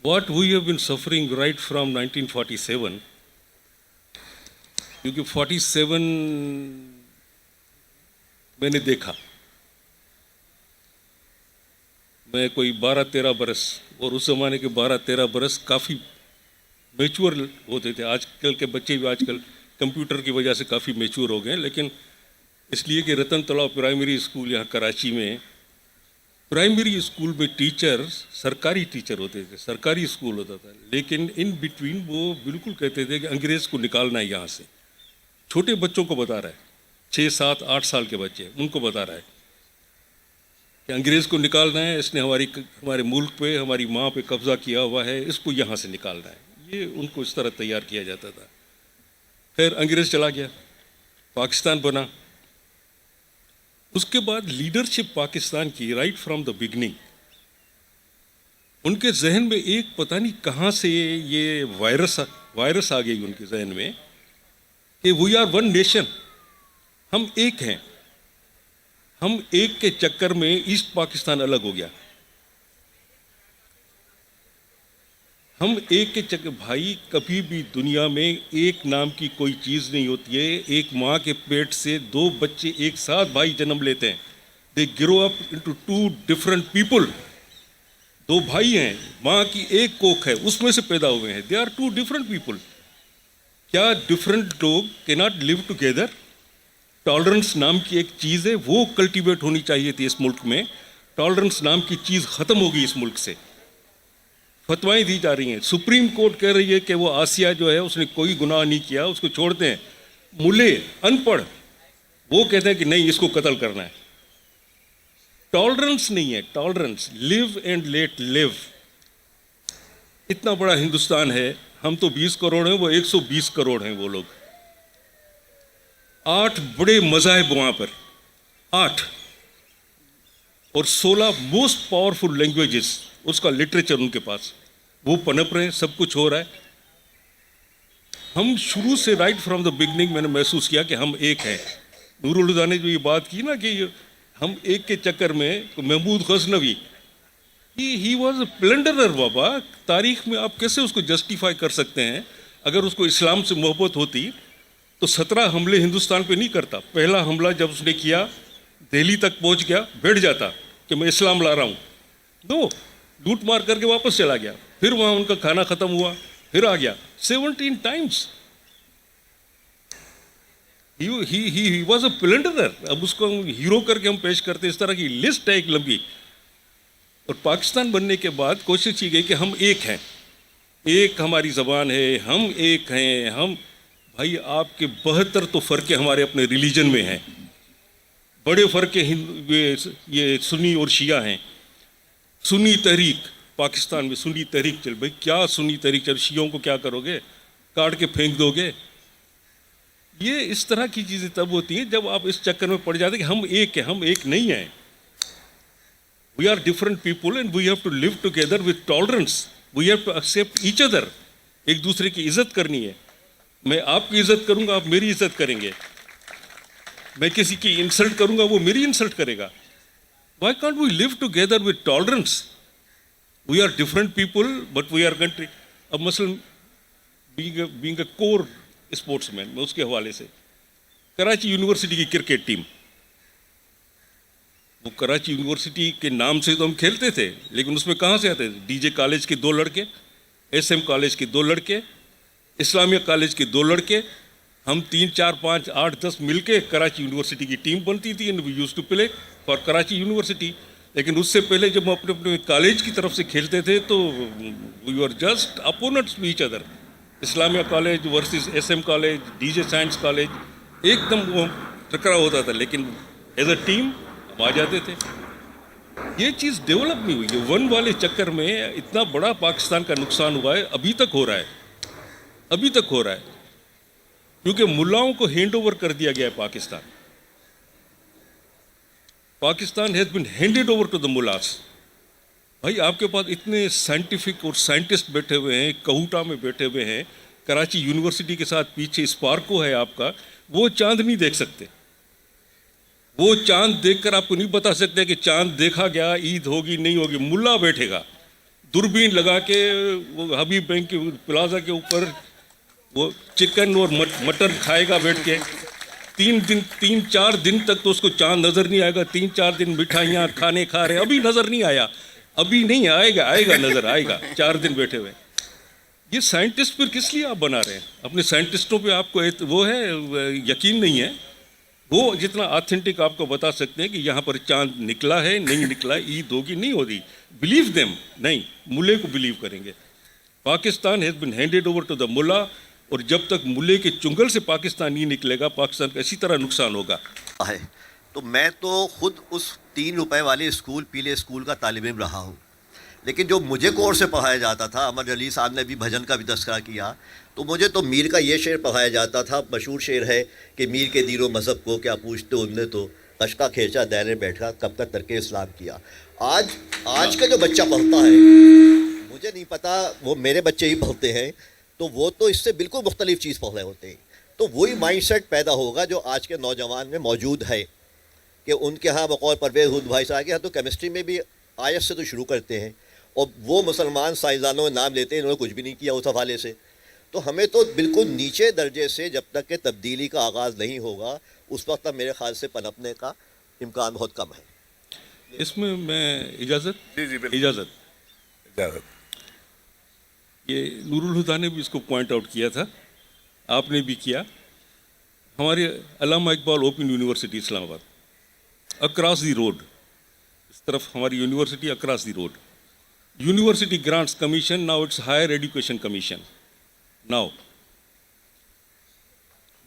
what we have been suffering right from 1947, क्योंकि 47 मैंने देखा, मैं कोई 12-13 बरस, और उस ज़माने के 12-13 बरस काफ़ी मैच्योर होते थे। आजकल के बच्चे भी आजकल कंप्यूटर की वजह से काफ़ी मैच्योर हो गए हैं, लेकिन इसलिए कि रतन तालाब प्राइमरी स्कूल यहाँ कराची में, प्राइमरी स्कूल में टीचर सरकारी टीचर होते थे, सरकारी स्कूल होता था, लेकिन इन बिटवीन वो बिल्कुल कहते थे कि अंग्रेज़ को निकालना है यहाँ से। छोटे बच्चों को बता रहा है, 6-7-8 साल के बच्चे, उनको बता रहा है कि अंग्रेज़ को निकालना है, इसने हमारे मुल्क पे, हमारी माँ पे कब्ज़ा किया हुआ है, इसको यहाँ से निकालना है। ये उनको इस तरह तैयार किया जाता था। फिर अंग्रेज़ चला गया, पाकिस्तान बना। उसके बाद लीडरशिप पाकिस्तान की राइट फ्रॉम द बिगनिंग, उनके जहन में एक पता नहीं कहाँ से ये वायरस आ गई उनके जहन में कि वी आर वन नेशन, हम एक हैं। हम एक के चक्कर में ईस्ट पाकिस्तान अलग हो गया। हम एक के चक्कर, भाई कभी भी दुनिया में एक नाम की कोई चीज़ नहीं होती है। एक माँ के पेट से 2 बच्चे एक साथ भाई जन्म लेते हैं, they grow up into 2 different people. 2 भाई हैं, माँ की एक कोख है, उसमें से पैदा हुए हैं, दे आर 2 डिफरेंट पीपल। क्या डिफरेंट लोग can not live together? Tolerance नाम की एक चीज़ है, वो कल्टीवेट होनी चाहिए थी इस मुल्क में। टॉलरेंस नाम की चीज़ ख़त्म हो गई इस मुल्क से। फतवाएं दी जा रही हैं, सुप्रीम कोर्ट कह रही है कि वो आसिया जो है उसने कोई गुनाह नहीं किया, उसको छोड़ते हैं। मुले अनपढ़ वो कहते हैं कि नहीं, इसको कत्ल करना है। टॉलरेंस नहीं है, tolerance, live and let live. इतना बड़ा हिंदुस्तान है, हम तो 20 करोड़ हैं, वो 120 करोड़ हैं वो लोग। 8 बड़े मज़ाहिब वहाँ पर, 8, और 16 मोस्ट पावरफुल लैंग्वेजेस, उसका लिटरेचर उनके पास, वो पनप रहे हैं, सब कुछ हो रहा है। हम शुरू से राइट फ्रॉम द बिगनिंग मैंने महसूस किया कि हम एक हैं। नूरुल हुदा ने जो ये बात की ना कि हम एक के चक्कर में, तो Mahmud Ghaznavi he was a plunderer. बाबा, तारीख में आप कैसे उसको जस्टिफाई कर सकते हैं? अगर उसको इस्लाम से मोहब्बत होती तो 17 हमले हिंदुस्तान पे नहीं करता। पहला हमला जब उसने किया, दिल्ली तक पहुंच गया, बैठ जाता कि मैं इस्लाम ला रहा हूँ, दो लूट मार करके वापस चला गया। फिर वहाँ उनका खाना ख़त्म हुआ, फिर आ गया। 17 टाइम्स ही वॉज अ प्लंडरर। अब उसको हम हीरो करके हम पेश करते, इस तरह की लिस्ट है एक लंबी। और पाकिस्तान बनने के बाद कोशिश की गई कि हम एक हैं, एक हमारी ज़बान है, हम एक हैं। हम भाई आपके 72 तो फ़र्क हमारे अपने रिलीजन में हैं, बड़े फ़र्क ये सुन्नी और शिया हैं। सुन्नी तहरीक पाकिस्तान में, सुन्नी तहरीक चल, भाई क्या सुन्नी तहरीक चल, शियों को क्या करोगे, काट के फेंक दोगे? ये इस तरह की चीज़ें तब होती हैं जब आप इस चक्कर में पड़ जाते हैं कि हम एक हैं। हम एक नहीं हैं, we are different people and we have to live together with tolerance. We have to accept each other. एक दूसरे की इज्जत करनी है। मैं आपकी इज्जत करूंगा, आप मेरी इज्जत करेंगे। मैं किसी की इंसल्ट करूंगा, वो मेरी इंसल्ट करेगा। Why can't we live together with tolerance? We are different people, but we are country. अब मसलन being a core sportsman, मैं उसके हवाले से, कराची यूनिवर्सिटी की क्रिकेट टीम, वो कराची यूनिवर्सिटी के नाम से तो हम खेलते थे, लेकिन उसमें कहाँ से आते थे? डीजे कॉलेज के 2 लड़के, एसएम कॉलेज के 2 लड़के, इस्लामिया कॉलेज के 2 लड़के, हम 3, 4, 5, 8, 10 मिलके कराची यूनिवर्सिटी की टीम बनती थी and we used to play for Karachi university. लेकिन उससे पहले जब हम अपने अपने कॉलेज की तरफ से खेलते थे तो we were just opponents to each other. Islamia college versus SM college, DJ science college, एकदम वो टकराव होता था, लेकिन एज अ टीम हम आ जाते थे। ये चीज़ डेवलप नहीं हुई है। वन वाले चक्कर में इतना बड़ा पाकिस्तान का नुकसान हुआ है, अभी तक हो रहा है, अभी तक हो रहा है, क्योंकि मुल्लाओं को हैंड ओवर कर दिया गया है। Pakistan has been handed over to the mullahs. भाई आपके पास इतने साइंटिफिक और साइंटिस्ट बैठे हुए हैं, कहूटा में बैठे हुए हैं, कराची यूनिवर्सिटी के साथ पीछे स्पार्को है आपका, वो चांद नहीं देख सकते। वो चांद देखकर आपको नहीं बता सकते कि चांद देखा गया, ईद होगी नहीं होगी। मुल्ला बैठेगा, दूरबीन लगा के वो हबीब बैंक के प्लाजा के ऊपर वो चिकन और मटर खाएगा बैठ के। 3-4 दिन तक तो उसको चांद नज़र नहीं आएगा। 3-4 दिन मिठाइयाँ खाने खा रहे, अभी नज़र नहीं आया, अभी नहीं आएगा, आएगा नज़र आएगा 4 दिन बैठे हुए। ये साइंटिस्ट फिर किस लिए आप बना रहे हैं? अपने साइंटिस्टों पे आपको वो है यकीन नहीं है? वो जितना ऑथेंटिक आपको बता सकते हैं कि यहाँ पर चांद निकला है नहीं निकला, ईद होगी नहीं होगी, बिलीव देम, नहीं मुल्ले को बिलीव करेंगे। Pakistan has been handed over to the mullah, और जब तक मुल्ले के चुंगल से पाकिस्तान नहीं निकलेगा, पाकिस्तान का इसी तरह नुकसान होगा। है तो मैं तो खुद उस 3 रुपए वाले स्कूल, पीले स्कूल का तालिब इल्म रहा हूँ, लेकिन जो मुझे कोर्स से पढ़ाया जाता था, अमर अली साहब ने भी भजन का भी तस्करा किया, तो मुझे तो मीर का ये शेर पढ़ाया जाता था। मशहूर शेर है कि मीर के दीनो मज़हब को क्या पूछते उनने तो कशका खेचा दायरे बैठा कब तक तरके इस्लाम किया। आज का जो बच्चा पढ़ता है, मुझे नहीं पता, वो मेरे बच्चे ही पढ़ते हैं, तो वो तो इससे बिल्कुल मुख्तलिफ चीज़ पढ़ रहे होते हैं। तो वही माइंडसेट पैदा होगा जो आज के नौजवान में मौजूद है कि उनके यहाँ बकौल परवेज़ हुद भाई साहब के यहाँ तो केमिस्ट्री में भी आयत से तो शुरू करते हैं, और वो मुसलमान साइंसदानों में नाम लेते हैं, इन्होंने कुछ भी नहीं किया उस हवाले से। तो हमें तो बिल्कुल नीचे दर्जे से जब तक के तब्दीली का आगाज़ नहीं होगा, उस वक्त तक मेरे ख्याल से पनपने का इम्कान बहुत कम है। इसमें मैं इजाज़त ये नूरुल हुदा ने भी इसको पॉइंट आउट किया था, आपने भी किया। हमारे Allama Iqbal Open University Islamabad, across the road, इस तरफ हमारी university, across the road, University Grants Commission, now it's Higher Education Commission. Now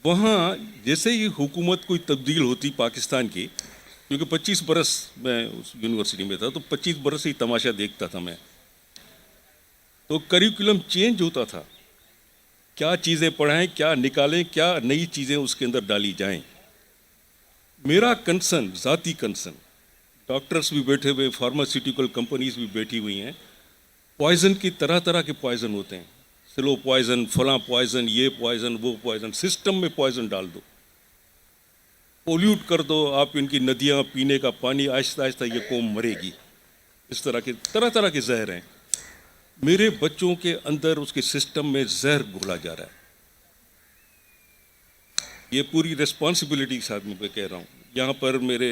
वहाँ जैसे ही हुकूमत कोई तब्दील होती पाकिस्तान की, क्योंकि 25 बरस मैं उस यूनिवर्सिटी में था, तो 25 बरस ही तमाशा देखता था मैं, तो करिकुलम चेंज होता था, क्या चीज़ें पढ़ाएं, क्या निकालें, क्या नई चीज़ें उसके अंदर डाली जाएं। मेरा कंसर्न, ज़ाती कंसर्न, डॉक्टर्स भी बैठे हुए, फार्मास्यूटिकल कंपनीज भी बैठी हुई हैं, पॉइज़न की तरह तरह के पॉइज़न होते हैं, स्लो पॉइज़न, फलां पॉइज़न, ये पॉइज़न, वो पॉइज़न, सिस्टम में पॉइज़न डाल दो, पोल्यूट कर दो आप इनकी नदियाँ, पीने का पानी, आहिस्ता आहिस्ता ये कौम मरेगी। इस तरह के तरह तरह के जहर हैं। मेरे बच्चों के अंदर उसके सिस्टम में जहर घोला जा रहा है। ये पूरी रिस्पॉन्सिबिलिटी के साथ मैं कह रहा हूँ। यहाँ पर मेरे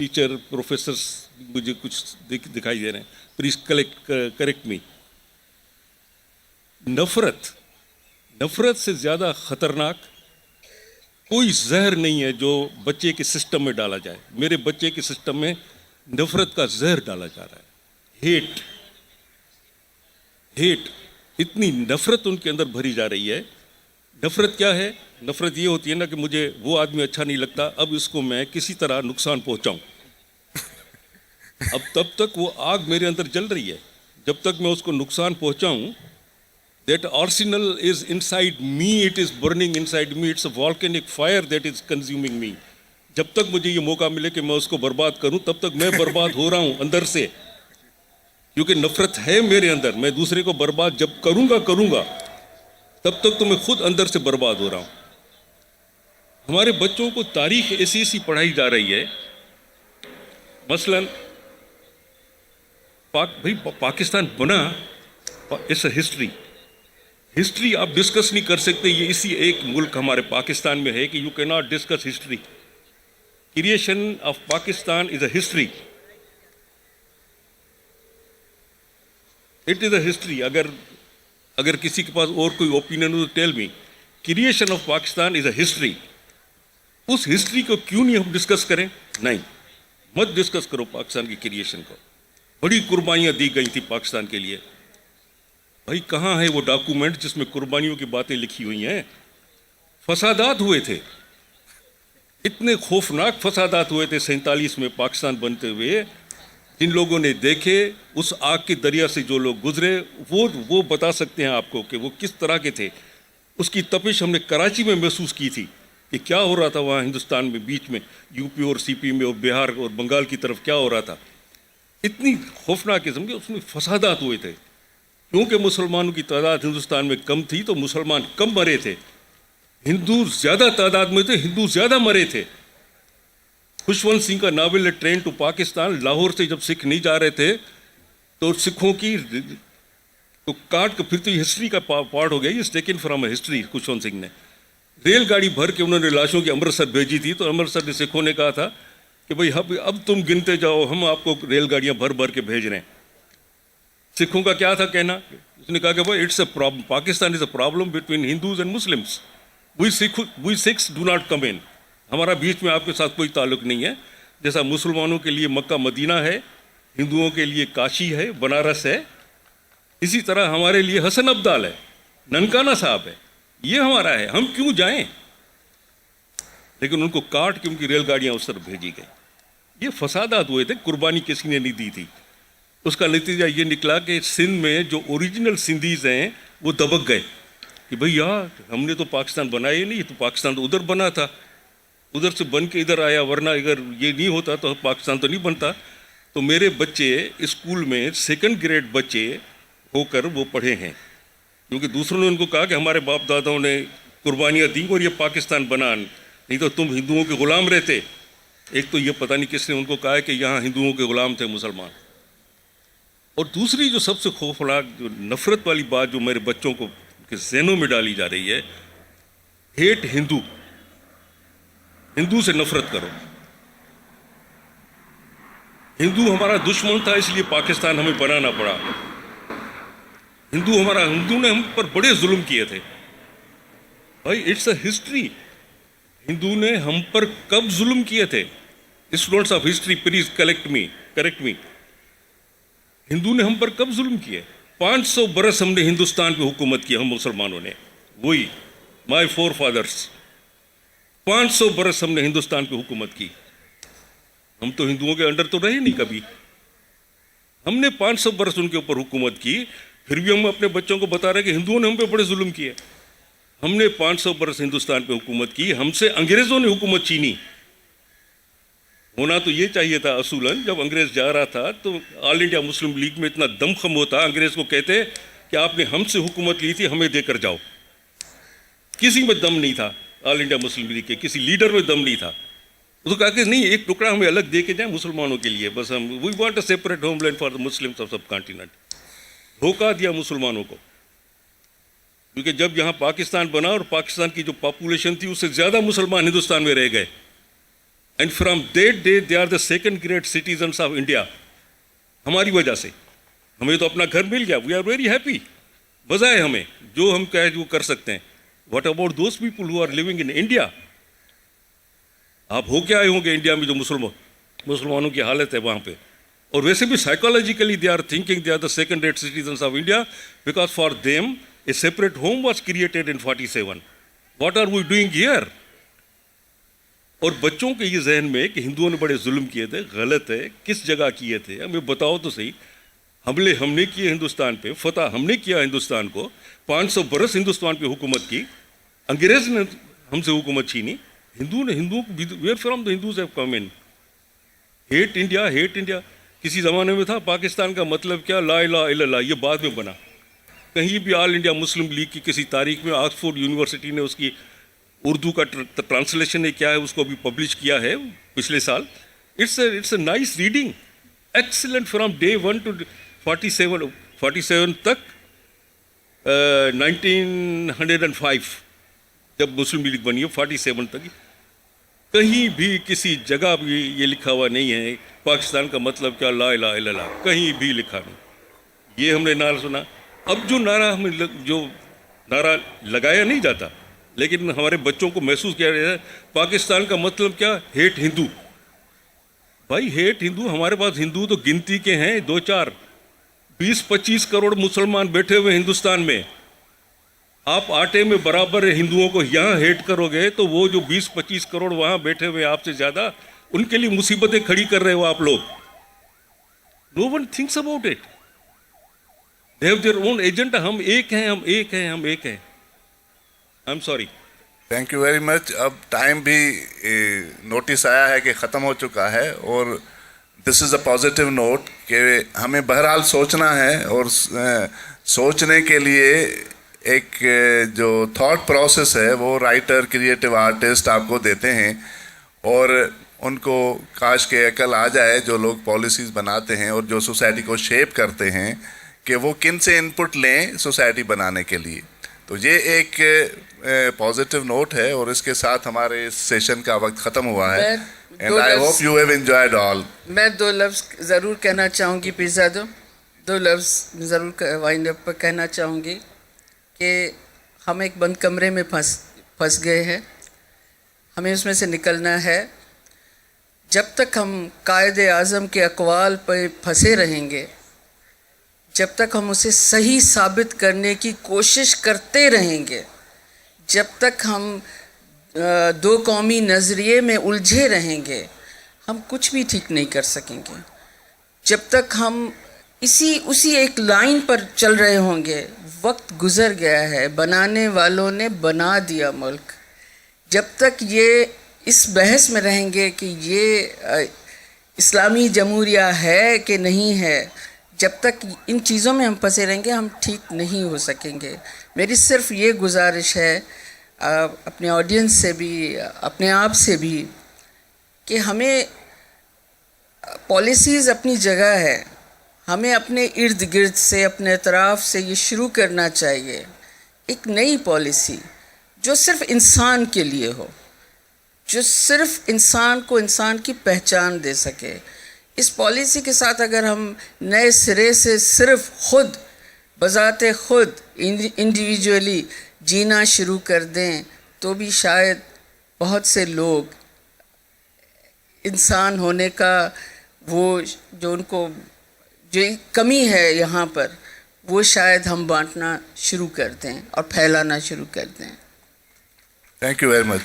टीचर, प्रोफेसर्स मुझे कुछ दिखाई दे रहे हैं, प्लीज करेक्ट मी। नफरत से ज़्यादा ख़तरनाक कोई जहर नहीं है जो बच्चे के सिस्टम में डाला जाए। मेरे बच्चे के सिस्टम में नफरत का जहर डाला जा रहा है। हेट, इतनी नफरत उनके अंदर भरी जा रही है। नफरत क्या है? नफरत ये होती है ना कि मुझे वो आदमी अच्छा नहीं लगता, अब इसको मैं किसी तरह नुकसान पहुंचाऊं। अब तब तक वो आग मेरे अंदर जल रही है, जब तक मैं उसको नुकसान पहुंचाऊं, that arsenal is inside me, it is burning inside me, it's a volcanic fire that is consuming me. जब तक मुझे ये मौका मिले कि मैं उसको बर्बाद करूं, तब तक मैं बर्बाद हो रहा हूं अंदर से, क्योंकि नफरत है मेरे अंदर। मैं दूसरे को बर्बाद जब करूंगा तब तक तो मैं खुद अंदर से बर्बाद हो रहा हूं। हमारे बच्चों को तारीख ऐसी पढ़ाई जा रही है, मसलन पाकिस्तान बना, इट्स अ हिस्ट्री आप डिस्कस नहीं कर सकते। ये इसी एक मुल्क हमारे पाकिस्तान में है कि you can not discuss history. Creation of Pakistan is a history, it is a history. अगर किसी के पास और कोई ओपिनियन हो तो tell me. Creation of Pakistan is a history. उस हिस्ट्री को क्यों नहीं हम डिस्कस करें? नहीं, मत डिस्कस करो पाकिस्तान की क्रिएशन को। बड़ी कुर्बानियां दी गई थी पाकिस्तान के लिए। भाई कहाँ है वो डॉक्यूमेंट जिसमें कुर्बानियों की बातें लिखी हुई हैं? फसादात हुए थे, इतने खौफनाक फसादात हुए थे 47 में पाकिस्तान बनते हुए। जिन लोगों ने देखे, उस आग के दरिया से जो लोग गुजरे, वो बता सकते हैं आपको कि वो किस तरह के थे। उसकी तपिश हमने कराची में महसूस की थी कि क्या हो रहा था वहाँ हिंदुस्तान में, बीच में यूपी और सीपी में और बिहार और बंगाल की तरफ क्या हो रहा था। इतनी खौफनाक किस्म के उसमें फसादात हुए थे। क्योंकि मुसलमानों की तादाद हिंदुस्तान में कम थी तो मुसलमान कम मरे थे, हिंदू ज़्यादा तादाद में थे, हिंदू ज़्यादा मरे थे। खुशवंत सिंह का novel train to Pakistan, Lahore से जब सिख नहीं जा रहे थे तो सिखों की तो काट के फिर तो हिस्ट्री का पार्ट हो गया, is taken from history. Khushwant Singh ने रेलगाड़ी भर के उन्होंने लाशों की अमृतसर भेजी थी, तो अमृतसर के सिखों ने कहा था कि भाई अब तुम गिनते जाओ, हम आपको रेलगाड़ियां भर भर के भेज रहे हैं। सिखों का क्या था कहना, उसने कहा कि भाई it's a problem, Pakistan is a problem between Hindus and Muslims, we Sikhs do not come in, हमारा बीच में आपके साथ कोई ताल्लुक नहीं है। जैसा मुसलमानों के लिए मक्का मदीना है, हिंदुओं के लिए काशी है, बनारस है, इसी तरह हमारे लिए हसन अब्दाल है, ननकाना साहब है, ये हमारा है, हम क्यों जाएं। लेकिन उनको काट के उनकी रेलगाड़ियां उस तरफ भेजी गई। ये फसादात हुए थे, कुर्बानी किसी ने नहीं दी थी। उसका नतीजा ये निकला कि सिंध में जो ओरिजिनल सिंधीज हैं वो दबक गए कि भाई यार हमने तो पाकिस्तान बनाया ही नहीं, तो पाकिस्तान तो उधर बना था, उधर से बन के इधर आया, वरना अगर ये नहीं होता तो पाकिस्तान तो नहीं बनता। तो मेरे बच्चे स्कूल में 2nd ग्रेड बच्चे होकर वो पढ़े हैं, क्योंकि दूसरों ने उनको कहा कि हमारे बाप दादाओं ने कुर्बानियाँ दी और ये पाकिस्तान बना, नहीं तो तुम हिंदुओं के ग़ुलाम रहते। एक तो ये पता नहीं किसने उनको कहा है कि यहाँ हिंदुओं के ग़ुलाम थे मुसलमान। और दूसरी जो सबसे खौफनाक जो नफ़रत वाली बात जो मेरे बच्चों को के ज़हनों में डाली जा रही है, हेट हिंदू, हिंदू से नफरत करो। हिंदू हमारा दुश्मन था इसलिए पाकिस्तान हमें बनाना पड़ा। हिंदू ने हम पर बड़े जुल्म किए थे भाई, इट्स अ हिस्ट्री। हिंदू ने हम पर कब जुल्म किए थे? Students of history please correct मी। हिंदू ने हम पर कब जुल्म किए? 500 बरस हमने हिंदुस्तान पे हुकूमत की, हम मुसलमानों ने, वही माय फोर फादर्स, 500 बरस हमने हिंदुस्तान पे हुकूमत की। हम तो हिंदुओं के अंडर तो रहे नहीं कभी, हमने 500 बरस उनके ऊपर हुकूमत की, फिर भी हम अपने बच्चों को बता रहे हैं कि हिंदुओं ने हम पे बड़े जुल्म किए। हमने 500 बरस हिंदुस्तान पे हुकूमत की, हमसे अंग्रेज़ों ने हुकूमत छीनी। होना तो ये चाहिए था असूलन, जब अंग्रेज़ जा रहा था तो ऑल इंडिया मुस्लिम लीग में इतना दमखम होता, अंग्रेज़ को कहते कि आपने हमसे हुकूमत ली थी, हमें देकर जाओ। किसी में दम नहीं था, ऑल इंडिया मुस्लिम लीग के किसी लीडर में दम नहीं था। तो कहा कि नहीं, एक टुकड़ा हमें अलग दे के जाए मुसलमानों के लिए, बस हम we want a separate homeland for the Muslims of subcontinent. धोखा दिया मुसलमानों को, क्योंकि जब यहाँ पाकिस्तान बना और पाकिस्तान की जो पॉपुलेशन थी उससे ज़्यादा मुसलमान हिंदुस्तान में रह गए, and from that day they are the 2nd grade citizens of India. हमारी वजह से हमें तो अपना घर मिल गया, वी आर वेरी हैप्पी, बजाय हमें जो हम कहे वो कर सकते हैं। What about those people who are living in India? आप हो क्या आए होंगे इंडिया में जो मुसलमानों की हालत है वहाँ पे। और वैसे भी psychologically they are thinking they are the 2nd grade citizens of India, because for them a separate home was created in 47। What are we doing here? और बच्चों के ये जहन में कि हिंदुओं ने बड़े जुल्म किए थे, गलत है। किस जगह किए थे हमें बताओ तो सही। हमले हमने किए हिंदुस्तान पे, फतह हमने किया हिंदुस्तान को, 500 बरस हिंदुस्तान पे हुकूमत की, अंग्रेज ने हमसे हुकूमत छीनी। हिंदुओं को where from the Hindus have come in. Hate India, hate India किसी ज़माने में था। पाकिस्तान का मतलब क्या? ला इलाहा इल्लल्लाह, ये बाद में बना। कहीं भी ऑल इंडिया मुस्लिम लीग की किसी तारीख में ऑक्सफोर्ड यूनिवर्सिटी ने उसकी उर्दू का ट्रांसलेशन है क्या है, उसको अभी पब्लिश किया है पिछले साल। It's a nice reading, excellent from day 1 to 47 तक, 1905 जब मुस्लिम लीग बनी है, 47 तक कहीं भी किसी जगह भी ये लिखा हुआ नहीं है पाकिस्तान का मतलब क्या, ला इलाहा इल्लल्लाह, कहीं भी लिखा नहीं। ये हमने नारा सुना। अब जो नारा लगाया नहीं जाता, लेकिन हमारे बच्चों को महसूस किया जाता है पाकिस्तान का मतलब क्या, हेट हिंदू। भाई हेट हिंदू, हमारे पास हिंदू तो गिनती के हैं 2-4, 20-25 करोड़ मुसलमान बैठे हुए हिंदुस्तान में। आप आटे में बराबर हिंदुओं को यहाँ हेट करोगे तो वो जो 20-25 करोड़ वहाँ बैठे हुए आपसे ज़्यादा, उनके लिए मुसीबतें खड़ी कर रहे हो आप लोग। No one thinks about it, they have their own agenda. हम एक हैं, हम एक हैं, हम एक हैं। I am sorry. Thank you very much. अब टाइम भी नोटिस आया है कि ख़त्म हो चुका है, और this is a positive note कि हमें बहरहाल सोचना है, और सोचने के लिए एक जो थॉट प्रोसेस है वो राइटर, क्रिएटिव आर्टिस्ट आपको देते हैं, और उनको काश के अकल आ जाए जो लोग पॉलिसीज़ बनाते हैं और जो सोसाइटी को शेप करते हैं कि वो किन से इनपुट लें सोसाइटी बनाने के लिए। तो ये एक पॉजिटिव नोट है और इसके साथ हमारे इस सेशन का वक्त ख़त्म हुआ है। And I hope you have enjoyed all. मैं 2 लफ्ज़ ज़रूर कहना चाहूँगी पीरज़ादो, 2 लफ्ज़ ज़रूर वाइंड अप पर कहना चाहूँगी कि हम एक बंद कमरे में फंस गए हैं, हमें उसमें से निकलना है। जब तक हम कायदे आज़म के अक़वाल पर फंसे रहेंगे, जब तक हम उसे सही साबित करने की कोशिश करते रहेंगे, जब तक हम 2 कौमी नज़रिए में उलझे रहेंगे, हम कुछ भी ठीक नहीं कर सकेंगे। जब तक हम उसी एक लाइन पर चल रहे होंगे, वक्त गुज़र गया है, बनाने वालों ने बना दिया मुल्क। जब तक ये इस बहस में रहेंगे कि ये इस्लामी जमहूरिया है कि नहीं है, जब तक इन चीज़ों में हम फंसे रहेंगे, हम ठीक नहीं हो सकेंगे। मेरी सिर्फ ये गुजारिश है अपने ऑडियंस से भी, अपने आप से भी, कि हमें पॉलिसीज़ अपनी जगह है, हमें अपने इर्द गिर्द से, अपने अतराफ़ से ये शुरू करना चाहिए एक नई पॉलिसी जो सिर्फ इंसान के लिए हो, जो सिर्फ इंसान को इंसान की पहचान दे सके। इस पॉलिसी के साथ अगर हम नए सिरे से सिर्फ खुद बज़ाते खुद इंडिविजुअली जीना शुरू कर दें, तो भी शायद बहुत से लोग इंसान होने का वो जो उनको जो कमी है यहाँ पर, वो शायद हम बांटना शुरू कर दें और फैलाना शुरू कर दें। Thank you very much.